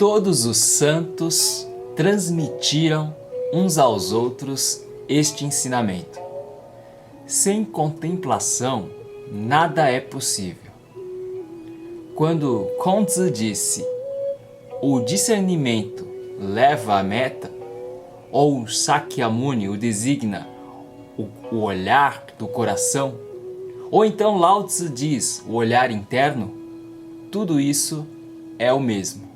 todos os santos transmitiram uns aos outros este ensinamento. Sem contemplação, nada é possível. Quando Conzi disse, o discernimento leva à meta, ou Sakyamuni o designa o olhar do coração, ou então Lao Tzu diz o olhar interno, tudo isso é o mesmo.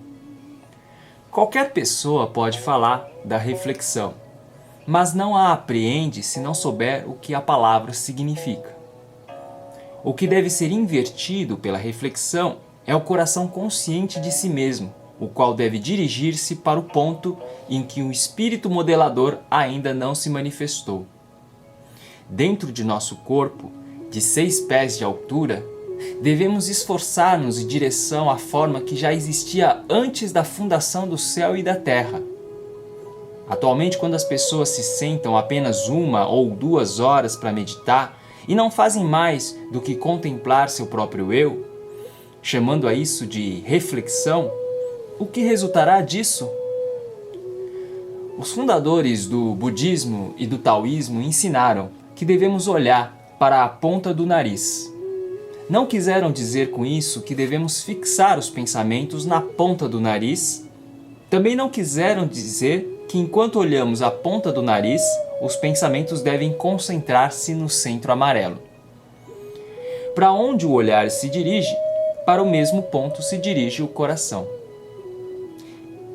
Qualquer pessoa pode falar da reflexão, mas não a apreende se não souber o que a palavra significa. O que deve ser invertido pela reflexão é o coração consciente de si mesmo, o qual deve dirigir-se para o ponto em que o espírito modelador ainda não se manifestou. Dentro de nosso corpo, de 6 pés de altura, devemos esforçar-nos em direção à forma que já existia antes da fundação do céu e da terra. Atualmente, quando as pessoas se sentam apenas 1 ou 2 horas para meditar e não fazem mais do que contemplar seu próprio eu, chamando a isso de reflexão, o que resultará disso? Os fundadores do budismo e do taoísmo ensinaram que devemos olhar para a ponta do nariz. Não quiseram dizer com isso que devemos fixar os pensamentos na ponta do nariz. Também não quiseram dizer que enquanto olhamos a ponta do nariz, os pensamentos devem concentrar-se no centro amarelo. Para onde o olhar se dirige, para o mesmo ponto se dirige o coração.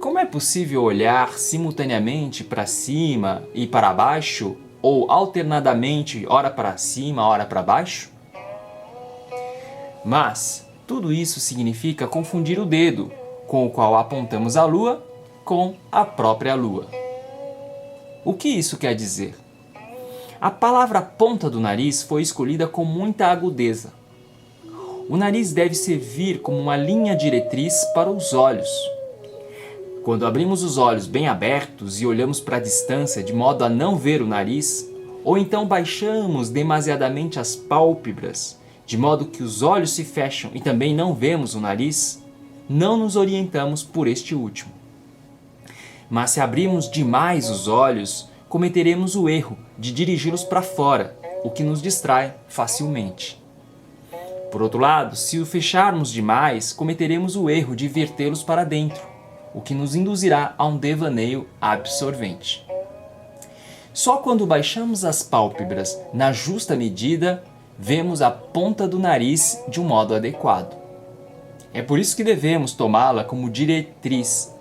Como é possível olhar simultaneamente para cima e para baixo, ou alternadamente, ora para cima, ora para baixo? Mas tudo isso significa confundir o dedo, com o qual apontamos a lua, com a própria lua. O que isso quer dizer? A palavra ponta do nariz foi escolhida com muita agudeza. O nariz deve servir como uma linha diretriz para os olhos. Quando abrimos os olhos bem abertos e olhamos para a distância de modo a não ver o nariz, ou então baixamos demasiadamente as pálpebras, de modo que os olhos se fecham e também não vemos o nariz, não nos orientamos por este último. Mas se abrirmos demais os olhos, cometeremos o erro de dirigi-los para fora, o que nos distrai facilmente. Por outro lado, se o fecharmos demais, cometeremos o erro de vertê-los para dentro, o que nos induzirá a um devaneio absorvente. Só quando baixamos as pálpebras na justa medida, vemos a ponta do nariz de um modo adequado. É por isso que devemos tomá-la como diretriz.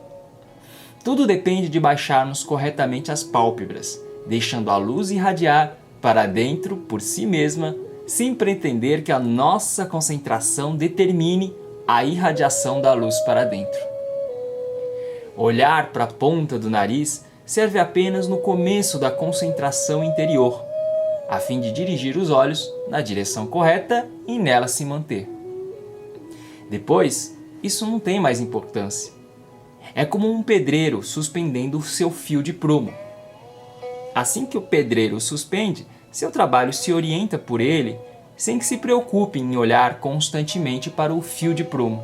Tudo depende de baixarmos corretamente as pálpebras, deixando a luz irradiar para dentro por si mesma, sem pretender que a nossa concentração determine a irradiação da luz para dentro. Olhar para a ponta do nariz serve apenas no começo da concentração interior, a fim de dirigir os olhos na direção correta e nela se manter. Depois, isso não tem mais importância. É como um pedreiro suspendendo o seu fio de prumo. Assim que o pedreiro o suspende, seu trabalho se orienta por ele, sem que se preocupe em olhar constantemente para o fio de prumo.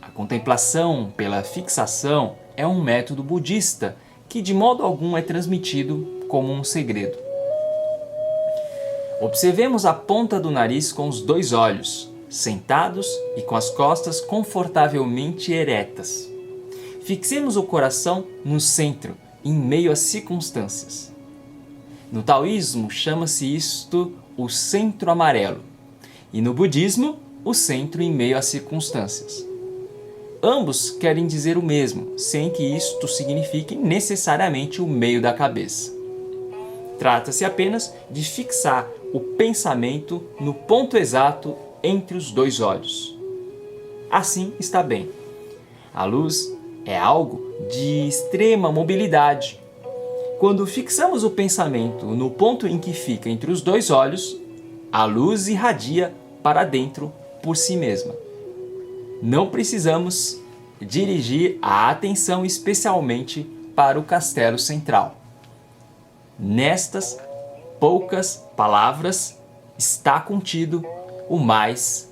A contemplação pela fixação é um método budista que de modo algum é transmitido como um segredo. Observemos a ponta do nariz com os 2 olhos, sentados e com as costas confortavelmente eretas. Fixemos o coração no centro, em meio às circunstâncias. No taoísmo chama-se isto o centro amarelo, e no budismo, o centro em meio às circunstâncias. Ambos querem dizer o mesmo, sem que isto signifique necessariamente o meio da cabeça. Trata-se apenas de fixar o pensamento no ponto exato entre os 2 olhos. Assim está bem. A luz é algo de extrema mobilidade. Quando fixamos o pensamento no ponto em que fica entre os 2 olhos, a luz irradia para dentro por si mesma. Não precisamos dirigir a atenção especialmente para o castelo central. Nestas poucas palavras está contido o mais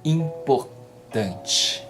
importante.